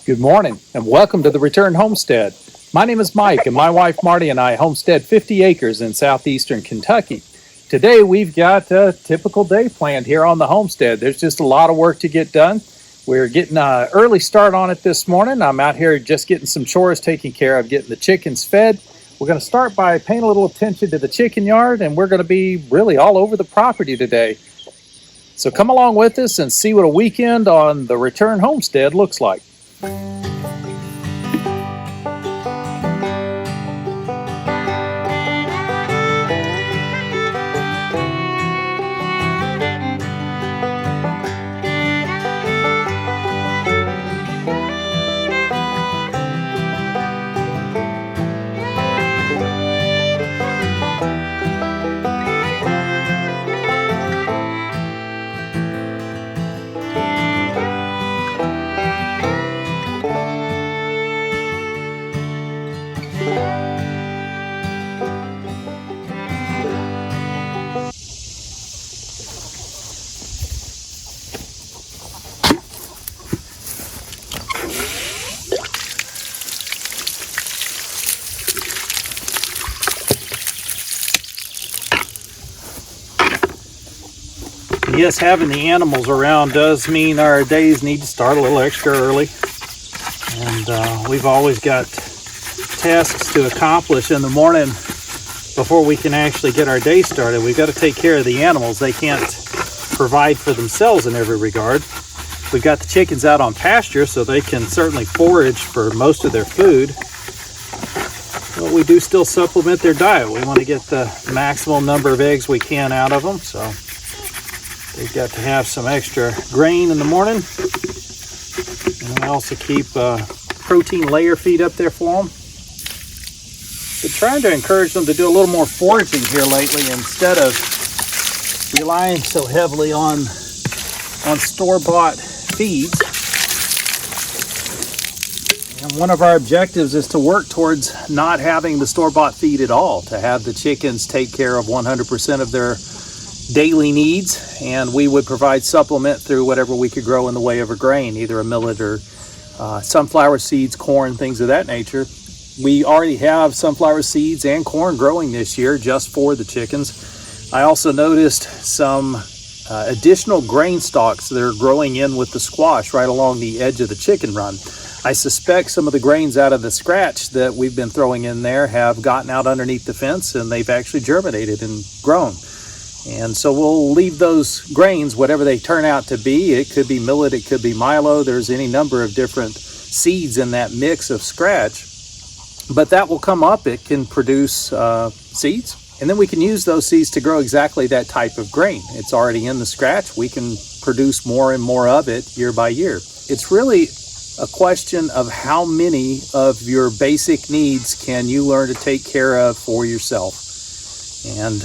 Good morning and welcome to the Return Homestead. My name is Mike and my wife Marti and I homestead 50 acres in southeastern Kentucky. Today we've got a typical day planned here on the homestead. There's just a lot of work to get done. We're getting an early start on it this morning. I'm out here just getting some chores taken care of, getting the chickens fed. We're going to start by paying a little attention to the chicken yard, and we're going to be really all over the property today. So come along with us and see what a weekend on the Return Homestead looks like. Yes, having the animals around does mean our days need to start a little extra early. And we've always got tasks to accomplish in the morning before we can actually get our day started. We've got to take care of the animals. They can't provide for themselves in every regard. We've got the chickens out on pasture, so they can certainly forage for most of their food. But we do still supplement their diet. We want to get the maximum number of eggs we can out of them. So they've got to have some extra grain in the morning. And I also keep protein layer feed up there for them. But trying to encourage them to do a little more foraging here lately instead of relying so heavily on store-bought feeds. And one of our objectives is to work towards not having the store-bought feed at all, to have the chickens take care of 100% of their daily needs, and we would provide supplement through whatever we could grow in the way of a grain, either a millet or sunflower seeds, corn, things of that nature. We already have sunflower seeds and corn growing this year just for the chickens. I also noticed some additional grain stalks that are growing in with the squash right along the edge of the chicken run. I suspect some of the grains out of the scratch that we've been throwing in there have gotten out underneath the fence and they've actually germinated and grown. And so we'll leave those grains, whatever they turn out to be. It could be millet, it could be milo. There's any number of different seeds in that mix of scratch. But that will come up. It can produce seeds. And then we can use those seeds to grow exactly that type of grain. It's already in the scratch. We can produce more and more of it year by year. It's really a question of how many of your basic needs can you learn to take care of for yourself. And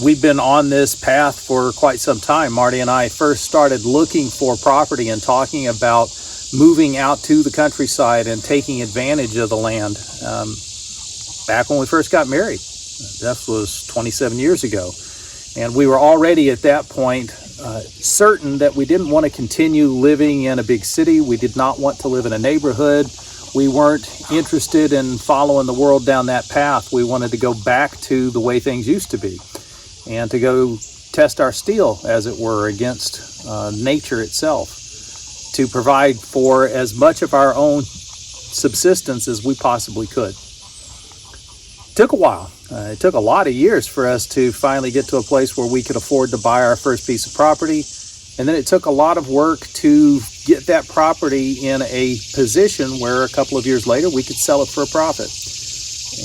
we've been on this path for quite some time. Marti and I first started looking for property and talking about moving out to the countryside and taking advantage of the land back when we first got married. That was 27 years ago. And we were already at that point certain that we didn't want to continue living in a big city. We did not want to live in a neighborhood. We weren't interested in following the world down that path. We wanted to go back to the way things used to be and to go test our steel, as it were, against nature itself, to provide for as much of our own subsistence as we possibly could. It took a while. It took a lot of years for us to finally get to a place where we could afford to buy our first piece of property. And then it took a lot of work to get that property in a position where a couple of years later we could sell it for a profit.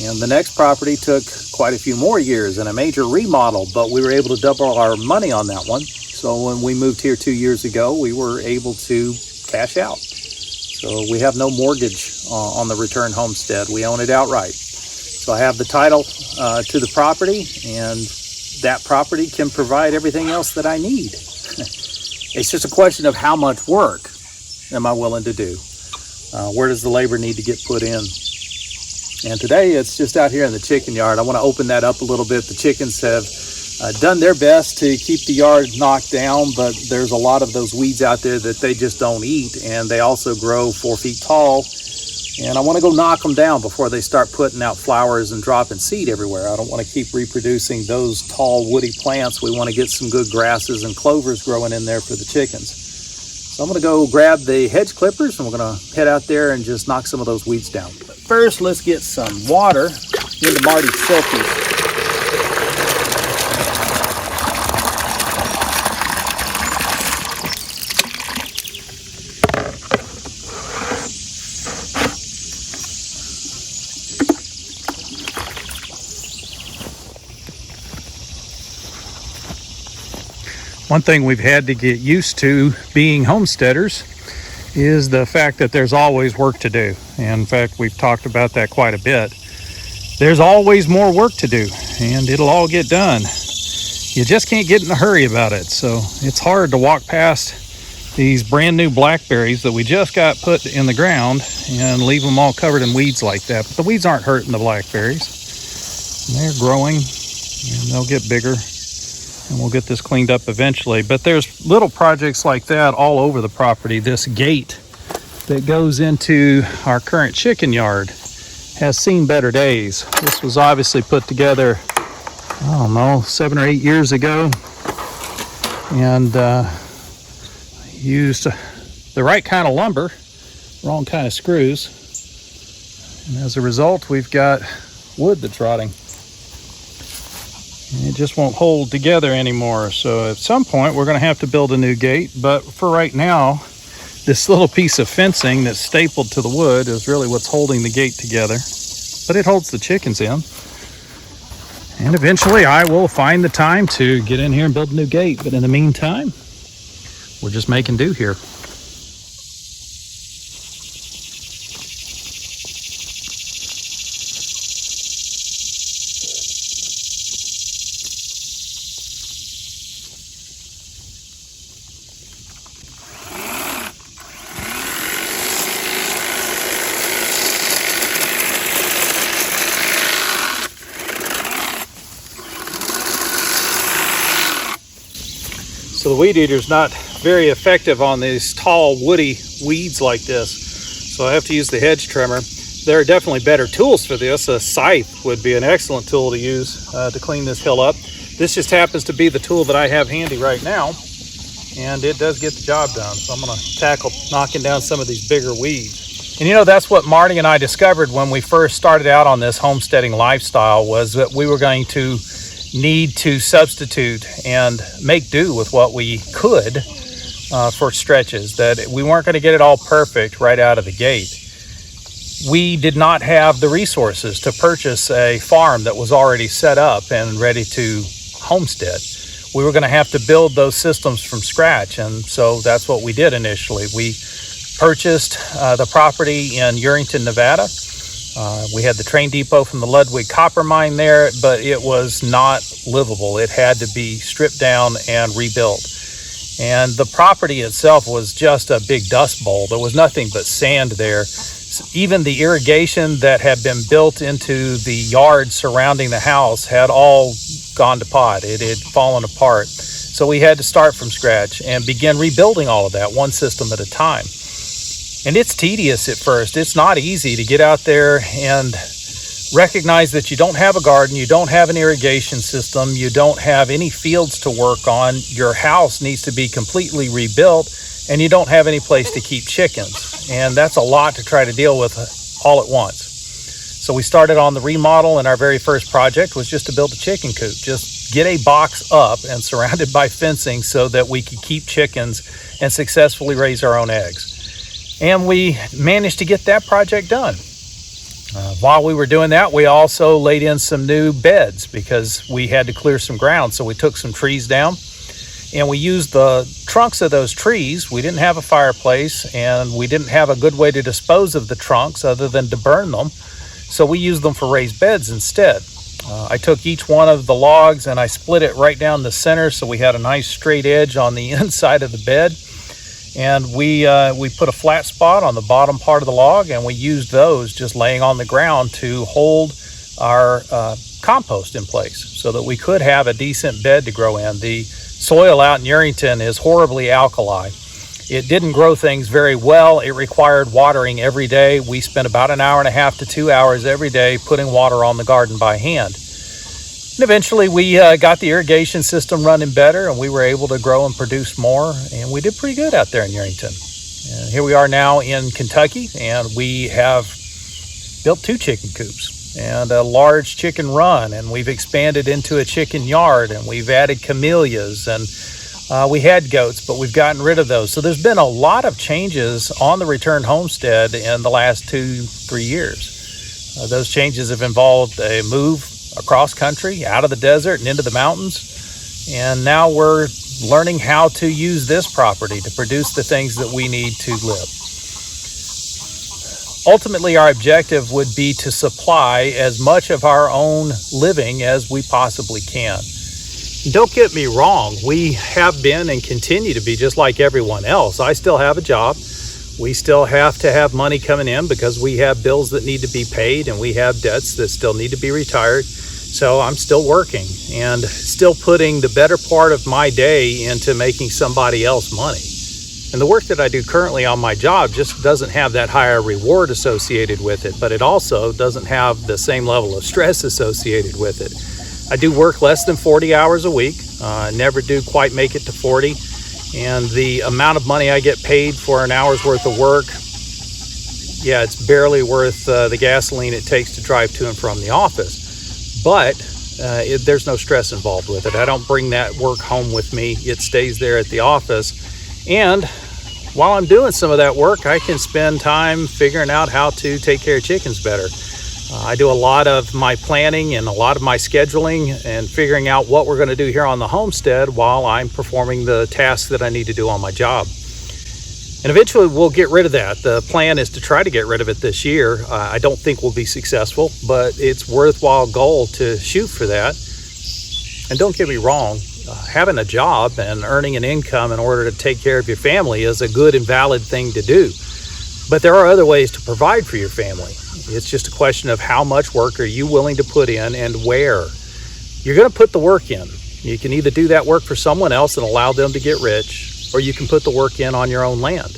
And the next property took quite a few more years and a major remodel, but we were able to double our money on that one. So when we moved here 2 years ago, we were able to cash out. So we have no mortgage on the Return Homestead. We own it outright. So I have the title to the property, and that property can provide everything else that I need. It's just a question of how much work am I willing to do? Where does the labor need to get put in? And today it's just out here in the chicken yard. I want to open that up a little bit. The chickens have done their best to keep the yard knocked down, but there's a lot of those weeds out there that they just don't eat, and they also grow 4 feet tall. And I want to go knock them down before they start putting out flowers and dropping seed everywhere. I don't want to keep reproducing those tall woody plants. We want to get some good grasses and clovers growing in there for the chickens. So I'm going to go grab the hedge clippers and we're going to head out there and just knock some of those weeds down. But first, let's get some water into Marti's silkies. One thing we've had to get used to being homesteaders is the fact that there's always work to do. And in fact, we've talked about that quite a bit. There's always more work to do, and it'll all get done. You just can't get in a hurry about it. So it's hard to walk past these brand new blackberries that we just got put in the ground and leave them all covered in weeds like that. But the weeds aren't hurting the blackberries. They're growing and they'll get bigger. And we'll get this cleaned up eventually. But there's little projects like that all over the property. This gate that goes into our current chicken yard has seen better days. This was obviously put together, I don't know, 7 or 8 years ago. And used the right kind of lumber, wrong kind of screws. And as a result, we've got wood that's rotting. It just won't hold together anymore. So at some point we're going to have to build a new gate, but for right now this little piece of fencing that's stapled to the wood is really what's holding the gate together, but it holds the chickens in. And eventually I will find the time to get in here and build a new gate, but in the meantime we're just making do here. So the weed eater is not very effective on these tall woody weeds like this, so I have to use the hedge trimmer. There are definitely better tools for this. A scythe would be an excellent tool to use to clean this hill up. This just happens to be the tool that I have handy right now, and it does get the job done. So I'm going to tackle knocking down some of these bigger weeds. And you know, that's what Marti and I discovered when we first started out on this homesteading lifestyle, was that we were going to need to substitute and make do with what we could for stretches, that we weren't going to get it all perfect right out of the gate. We did not have the resources to purchase a farm that was already set up and ready to homestead. We were going to have to build those systems from scratch, and so that's what we did initially. We purchased the property in Yerington, Nevada. We had the train depot from the Ludwig copper mine there, but it was not livable. It had to be stripped down and rebuilt. And the property itself was just a big dust bowl. There was nothing but sand there. Even the irrigation that had been built into the yard surrounding the house had all gone to pot. It had fallen apart. So we had to start from scratch and begin rebuilding all of that, one system at a time. And it's tedious at first. It's not easy to get out there and recognize that you don't have a garden, you don't have an irrigation system, you don't have any fields to work on, your house needs to be completely rebuilt, and you don't have any place to keep chickens. And that's a lot to try to deal with all at once. So we started on the remodel, and our very first project was just to build a chicken coop. Just get a box up and surrounded by fencing so that we could keep chickens and successfully raise our own eggs. And we managed to get that project done. While we were doing that, we also laid in some new beds because we had to clear some ground. So we took some trees down and we used the trunks of those trees. We didn't have a fireplace and we didn't have a good way to dispose of the trunks other than to burn them. So we used them for raised beds instead. I took each one of the logs and I split it right down the center so we had a nice straight edge on the inside of the bed. And we put a flat spot on the bottom part of the log, and we used those just laying on the ground to hold our compost in place so that we could have a decent bed to grow in. The soil out in Yerington is horribly alkali. It didn't grow things very well. It required watering every day. We spent about an hour and a half to 2 hours every day putting water on the garden by hand. And eventually we got the irrigation system running better, and we were able to grow and produce more, and we did pretty good out there in Yerington. And here we are now in Kentucky, and we have built 2 chicken coops and a large chicken run, and we've expanded into a chicken yard, and we've added camellias, and we had goats, but we've gotten rid of those. So there's been a lot of changes on the returned homestead in the last 2-3 years. Those changes have involved a move across country, out of the desert and into the mountains. And now we're learning how to use this property to produce the things that we need to live. Ultimately, our objective would be to supply as much of our own living as we possibly can. Don't get me wrong, we have been and continue to be just like everyone else. I still have a job. We still have to have money coming in because we have bills that need to be paid, and we have debts that still need to be retired. So I'm still working and still putting the better part of my day into making somebody else money. And the work that I do currently on my job just doesn't have that higher reward associated with it, but it also doesn't have the same level of stress associated with it. I do work less than 40 hours a week. Never do quite make it to 40. And the amount of money I get paid for an hour's worth of work, yeah, it's barely worth the gasoline it takes to drive to and from the office. But there's no stress involved with it. I don't bring that work home with me. It stays there at the office. And while I'm doing some of that work, I can spend time figuring out how to take care of chickens better. I do a lot of my planning and a lot of my scheduling and figuring out what we're going to do here on the homestead while I'm performing the tasks that I need to do on my job. And eventually we'll get rid of that. The plan is to try to get rid of it this year. I don't think we'll be successful, but it's a worthwhile goal to shoot for that. And don't get me wrong, having a job and earning an income in order to take care of your family is a good and valid thing to do. But there are other ways to provide for your family. It's just a question of how much work are you willing to put in and where. You're going to put the work in. You can either do that work for someone else and allow them to get rich, or you can put the work in on your own land.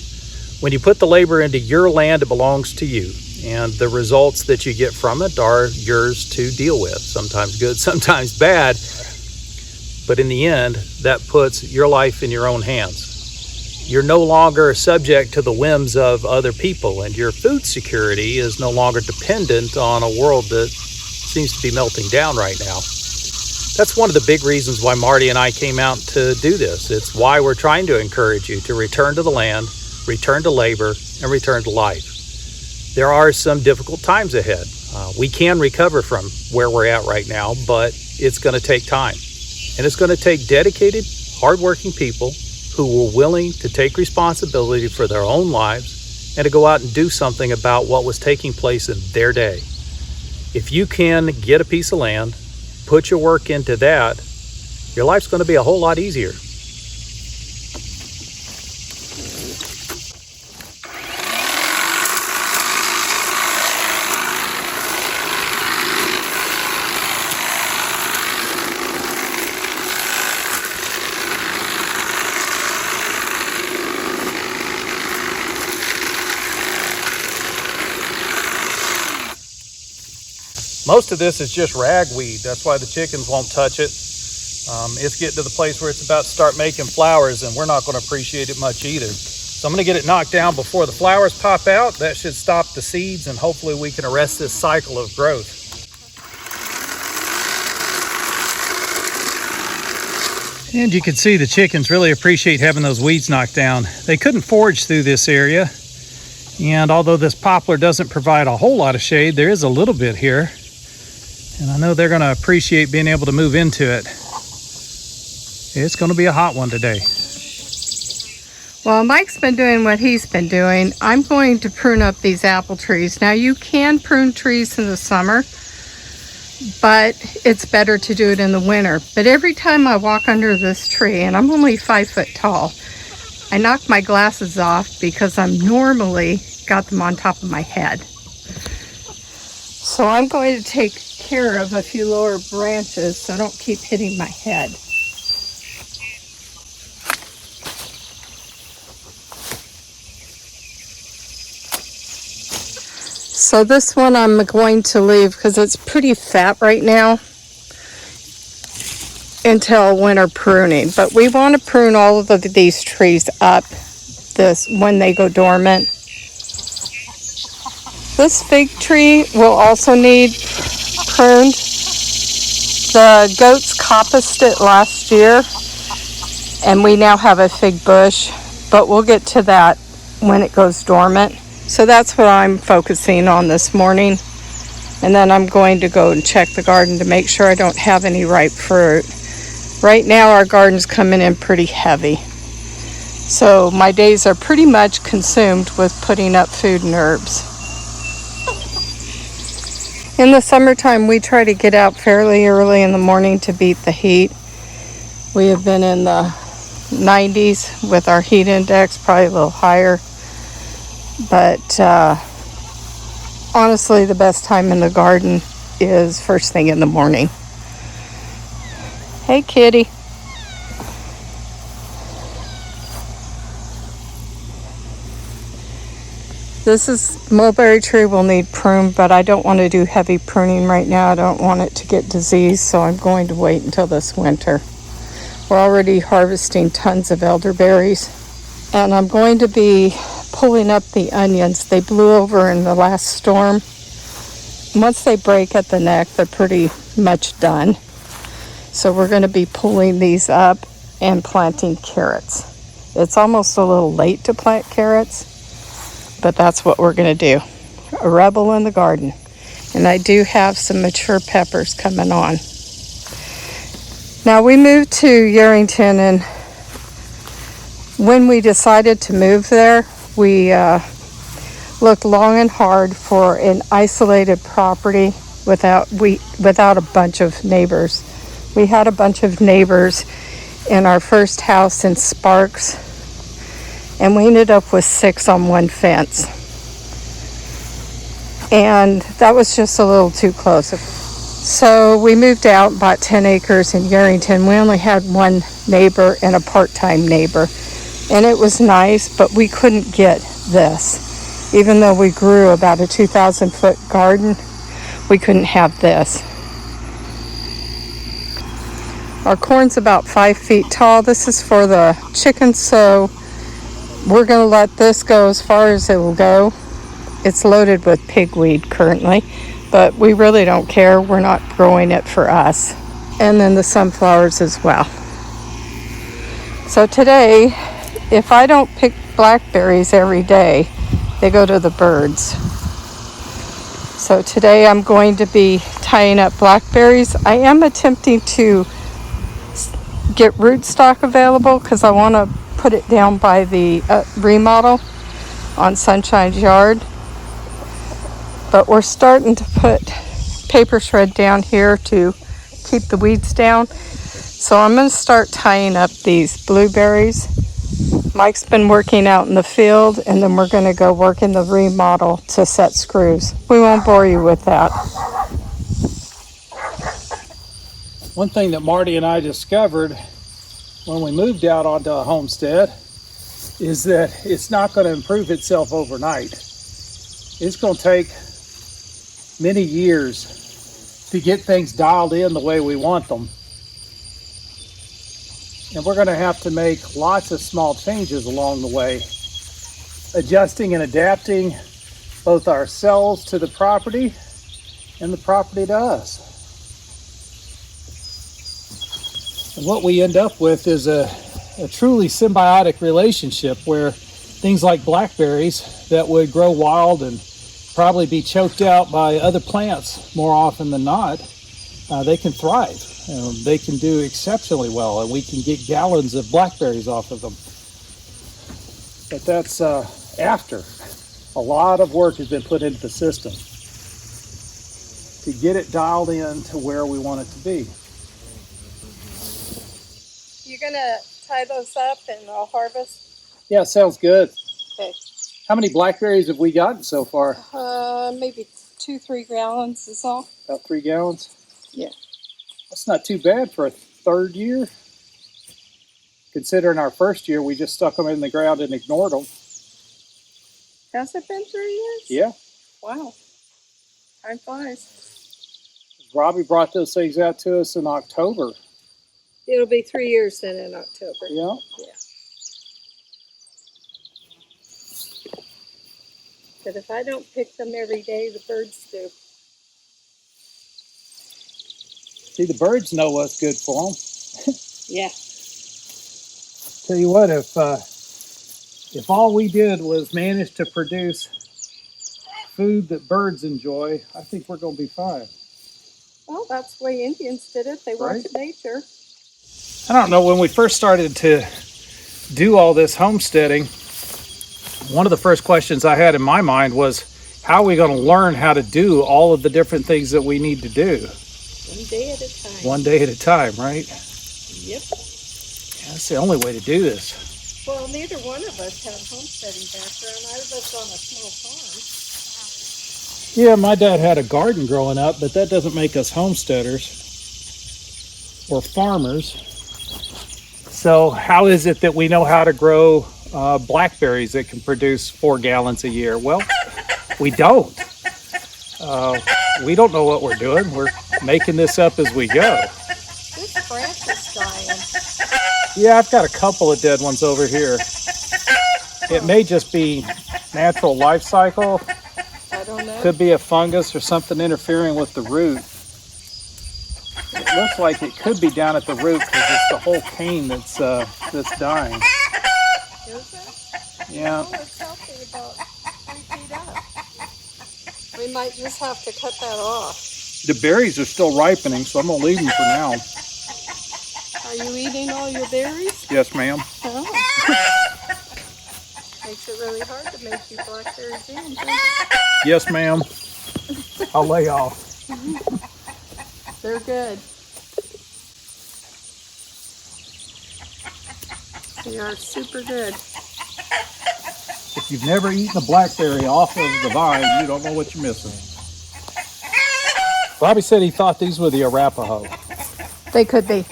When you put the labor into your land, it belongs to you, and the results that you get from it are yours to deal with. Sometimes good, sometimes bad, but in the end, that puts your life in your own hands. You're no longer subject to the whims of other people, and your food security is no longer dependent on a world that seems to be melting down right now. That's one of the big reasons why Marti and I came out to do this. It's why we're trying to encourage you to return to the land, return to labor, and return to life. There are some difficult times ahead. We can recover from where we're at right now, but it's going to take time. And it's going to take dedicated, hardworking people who were willing to take responsibility for their own lives and to go out and do something about what was taking place in their day. If you can get a piece of land, put your work into that, your life's going to be a whole lot easier. Most of this is just ragweed. That's why the chickens won't touch it. It's getting to the place where it's about to start making flowers, and we're not going to appreciate it much either. So I'm going to get it knocked down before the flowers pop out. That should stop the seeds, and hopefully we can arrest this cycle of growth. And you can see the chickens really appreciate having those weeds knocked down. They couldn't forage through this area, and although this poplar doesn't provide a whole lot of shade, there is a little bit here. And I know they're going to appreciate being able to move into it. It's going to be a hot one today. Well, Mike's been doing what he's been doing. I'm going to prune up these apple trees. Now, you can prune trees in the summer, but it's better to do it in the winter. But every time I walk under this tree, and I'm only 5 foot tall, I knock my glasses off because I'm normally got them on top of my head. So I'm going to take care of a few lower branches so I don't keep hitting my head. So this one I'm going to leave because it's pretty fat right now until winter pruning. But we want to prune all of these trees up when they go dormant. This fig tree will also need pruned. The goats coppiced it last year and we now have a fig bush, but we'll get to that when it goes dormant. So that's what I'm focusing on this morning. And then I'm going to go and check the garden to make sure I don't have any ripe fruit. Right now our garden's coming in pretty heavy. So my days are pretty much consumed with putting up food and herbs. In the summertime, we try to get out fairly early in the morning to beat the heat. We have been in the 90s with our heat index, probably a little higher. But honestly, the best time in the garden is first thing in the morning. Hey, kitty. Mulberry tree will need prune, but I don't want to do heavy pruning right now. I don't want it to get diseased, so I'm going to wait until this winter. We're already harvesting tons of elderberries, and I'm going to be pulling up the onions. They blew over in the last storm. Once they break at the neck, they're pretty much done. So we're going to be pulling these up and planting carrots. It's almost a little late to plant carrots, but that's what we're going to do. A rebel in the garden. And I do have some mature peppers coming on. Now we moved to Yerington, and when we decided to move there, we looked long and hard for an isolated property without a bunch of neighbors. We had a bunch of neighbors in our first house in Sparks, and we ended up with 6 on one fence. And that was just a little too close. So we moved out, bought 10 acres in Yerington. We only had one neighbor and a part-time neighbor. And it was nice, but we couldn't get this. Even though we grew about a 2,000-foot garden, we couldn't have this. Our corn's about 5 feet tall. This is for the chickens, so we're going to let this go as far as it will go. It's loaded with pigweed currently, but we really don't care. We're not growing it for us. And then the sunflowers as well. So today, if I don't pick blackberries every day, they go to the birds. So today I'm going to be tying up blackberries. I am attempting to get rootstock available because I want to put it down by the remodel on Sunshine's yard. But we're starting to put paper shred down here to keep the weeds down. So I'm going to start tying up these blueberries. Mike's been working out in the field, and then we're going to go work in the remodel to set screws. We won't bore you with that. One thing that Marty and I discovered when we moved out onto a homestead is that it's not going to improve itself overnight. It's going to take many years to get things dialed in the way we want them. And we're going to have to make lots of small changes along the way, adjusting and adapting both ourselves to the property and the property to us. And what we end up with is a truly symbiotic relationship where things like blackberries that would grow wild and probably be choked out by other plants more often than not, they can thrive. They can do exceptionally well, and we can get gallons of blackberries off of them. But that's after a lot of work has been put into the system to get it dialed in to where we want it to be. You gonna tie those up and I'll harvest? Yeah, sounds good. Okay. How many blackberries have we gotten so far? Maybe 2-3 gallons is all. About 3 gallons? Yeah. That's not too bad for a third year. Considering our first year, we just stuck them in the ground and ignored them. Has it been 3 years? Yeah. Wow. Time flies. Robbie brought those things out to us in October. It'll be 3 years then in October. Yeah. Yeah. But if I don't pick them every day, the birds do. See, the birds know what's good for them. Yeah. Tell you what, if all we did was manage to produce food that birds enjoy, I think we're going to be fine. Well, that's the way Indians did it. They Right. worked nature. I don't know, when we first started to do all this homesteading, one of the first questions I had in my mind was, how are we going to learn how to do all of the different things that we need to do? 1 day at a time. 1 day at a time, right? Yep. Yeah, that's the only way to do this. Well, neither one of us had a homesteading background. I lived on a small farm. Yeah, my dad had a garden growing up, but that doesn't make us homesteaders or farmers. So how is it that we know how to grow blackberries that can produce 4 gallons a year? Well, we don't. We don't know what we're doing. We're making this up as we go. This branch is dying. Yeah, I've got a couple of dead ones over here. It may just be natural life cycle. I don't know. Could be a fungus or something interfering with the root. It looks like it could be down at the root because it's the whole cane that's dying. Is it? Yeah. Oh, it's healthy about 3 feet up. We might just have to cut that off. The berries are still ripening, so I'm going to leave them for now. Are you eating all your berries? Yes, ma'am. Oh. Makes it really hard to make you blackberry jam. Yes, ma'am. I'll lay off. They're good. They are super good. If you've never eaten a blackberry off of the vine, you don't know what you're missing. Robbie said he thought these were the Arapaho. They could be.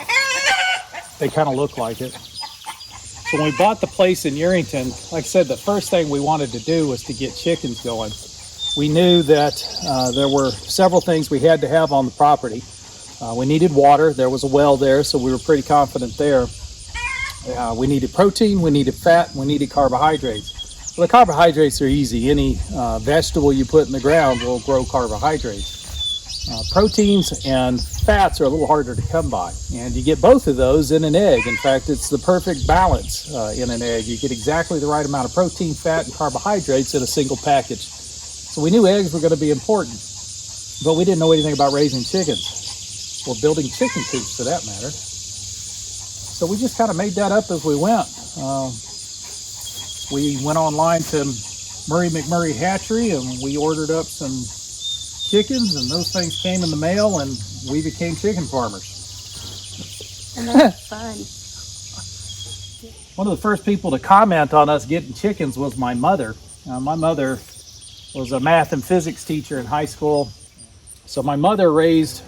They kind of look like it. So when we bought the place in Yerington, like I said, the first thing we wanted to do was to get chickens going. We knew that there were several things we had to have on the property. We needed water. There was a well there, so we were pretty confident there. We needed protein, we needed fat, we needed carbohydrates. Well, the carbohydrates are easy. Any vegetable you put in the ground will grow carbohydrates. Proteins and fats are a little harder to come by, and you get both of those in an egg. In fact, it's the perfect balance in an egg. You get exactly the right amount of protein, fat, and carbohydrates in a single package. So we knew eggs were going to be important, but we didn't know anything about raising chickens or building chicken coops for that matter. So we just kind of made that up as we went. We went online to Murray McMurray Hatchery and we ordered up some chickens, and those things came in the mail, and we became chicken farmers. And that's fun. One of the first people to comment on us getting chickens was my mother. My mother was a math and physics teacher in high school. So my mother raised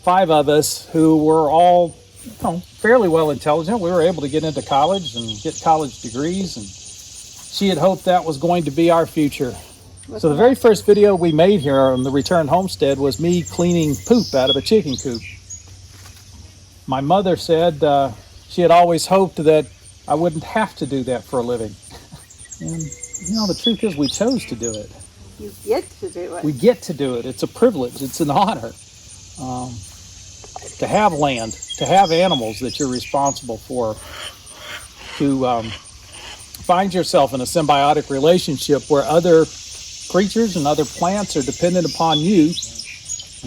5 of us who were all fairly well intelligent. We were able to get into college and get college degrees, and she had hoped that was going to be our future. So the very first video we made here on the Return Homestead was me cleaning poop out of a chicken coop. My mother said she had always hoped that I wouldn't have to do that for a living. And the truth is we chose to do it. You get to do it. We get to do it. It's a privilege. It's an honor to have land, to have animals that you're responsible for, to find yourself in a symbiotic relationship where other creatures and other plants are dependent upon you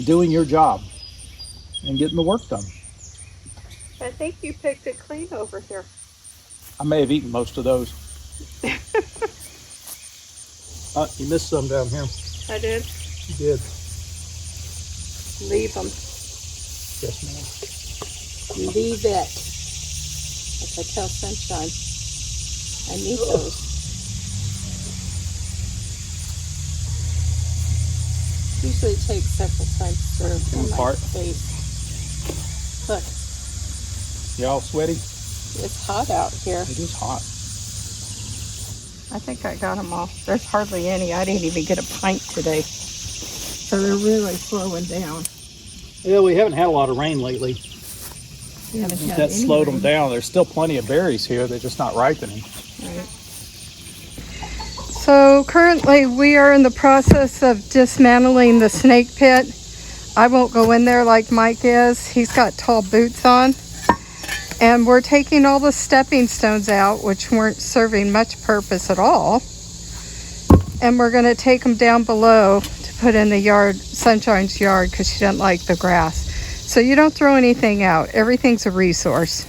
doing your job and getting the work done. I think you picked it clean over here. I may have eaten most of those. You missed some down here. I did. You did. Leave them. Yes, ma'am. Leave it. Like I tell Sunshine. I need those. Usually it takes several times to Come apart. face. Look, You all sweaty? it's hot out here. It is hot. I think I got them all. There's hardly any. I didn't even get a pint today. So they're really slowing down. Yeah, we haven't had a lot of rain lately. We haven't had That any slowed them rain. down. There's still plenty of berries here. They're just not ripening. Right. So currently we are in the process of dismantling the snake pit. I won't go in there like Mike is. He's got tall boots on. And we're taking all the stepping stones out, which weren't serving much purpose at all. And we're going to take them down below to put in the yard, Sunshine's yard, because she doesn't like the grass. So you don't throw anything out. Everything's a resource.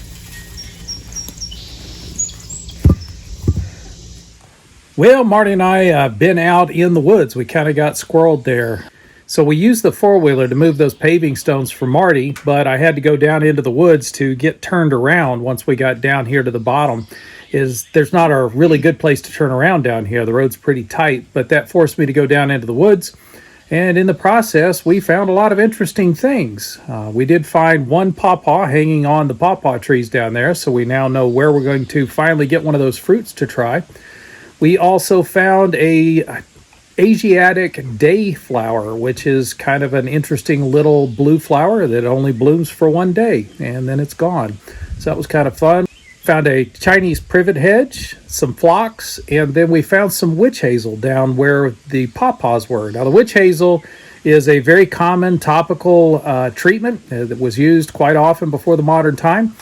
Well, Marty and I been out in the woods. We kind of got squirreled there. So we used the four-wheeler to move those paving stones for Marty, but I had to go down into the woods to get turned around once we got down here to the bottom. There's not a really good place to turn around down here. The road's pretty tight, but that forced me to go down into the woods. And in the process, we found a lot of interesting things. We did find one pawpaw hanging on the pawpaw trees down there, so we now know where we're going to finally get one of those fruits to try. We also found a Asiatic dayflower, which is kind of an interesting little blue flower that only blooms for one day and then it's gone. So that was kind of fun. Found a Chinese privet hedge, some phlox, and then we found some witch hazel down where the pawpaws were. Now the witch hazel is a very common topical treatment that was used quite often before the modern time.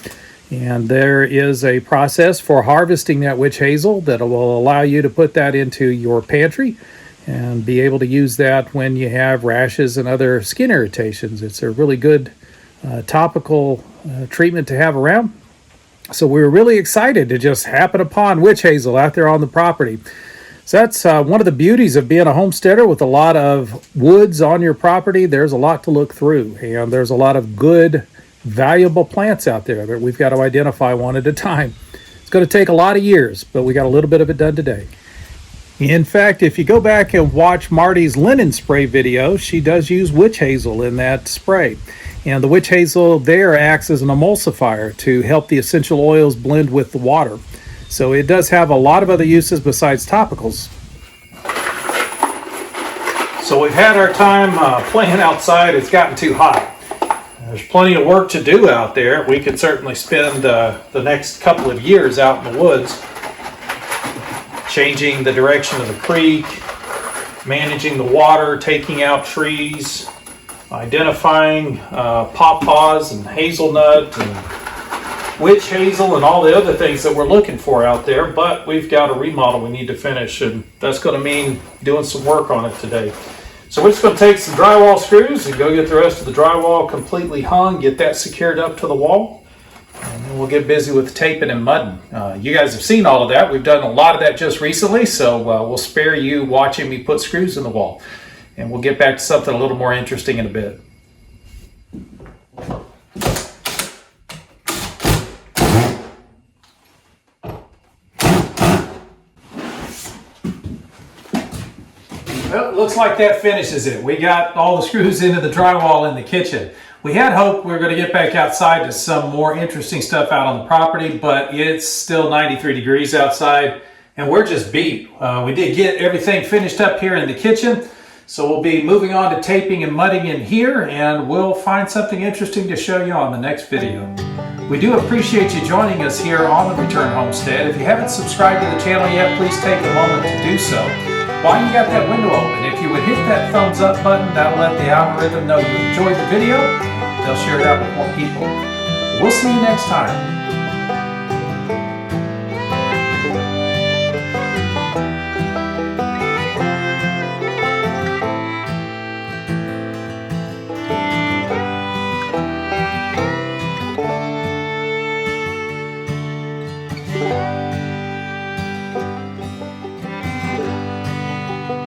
And there is a process for harvesting that witch hazel that will allow you to put that into your pantry and be able to use that when you have rashes and other skin irritations. It's a really good topical treatment to have around. So we were really excited to just happen upon witch hazel out there on the property. So that's one of the beauties of being a homesteader with a lot of woods on your property. There's a lot to look through, and there's a lot of good, valuable plants out there that we've got to identify one at a time. It's going to take a lot of years, but we got a little bit of it done today. In fact, if you go back and watch Marty's linen spray video, she does use witch hazel in that spray. And the witch hazel there acts as an emulsifier to help the essential oils blend with the water. So it does have a lot of other uses besides topicals. So we've had our time playing outside. It's gotten too hot. There's plenty of work to do out there. We could certainly spend the next couple of years out in the woods, changing the direction of the creek, managing the water, taking out trees, identifying pawpaws and hazelnut and witch hazel and all the other things that we're looking for out there. But we've got a remodel we need to finish, and that's going to mean doing some work on it today. So we're just going to take some drywall screws and go get the rest of the drywall completely hung, get that secured up to the wall, and then we'll get busy with taping and mudding. You guys have seen all of that. We've done a lot of that just recently, so we'll spare you watching me put screws in the wall. And we'll get back to something a little more interesting in a bit. Well, it looks like that finishes it. We got all the screws into the drywall in the kitchen. We had hoped we were going to get back outside to some more interesting stuff out on the property, but it's still 93 degrees outside and we're just beat. We did get everything finished up here in the kitchen, so we'll be moving on to taping and mudding in here, and we'll find something interesting to show you on the next video. We do appreciate you joining us here on the Return Homestead. If you haven't subscribed to the channel yet, please take a moment to do so. While you got that window open, if you would hit that thumbs up button, that'll let the algorithm know you enjoyed the video. They'll share it out with more people. We'll see you next time.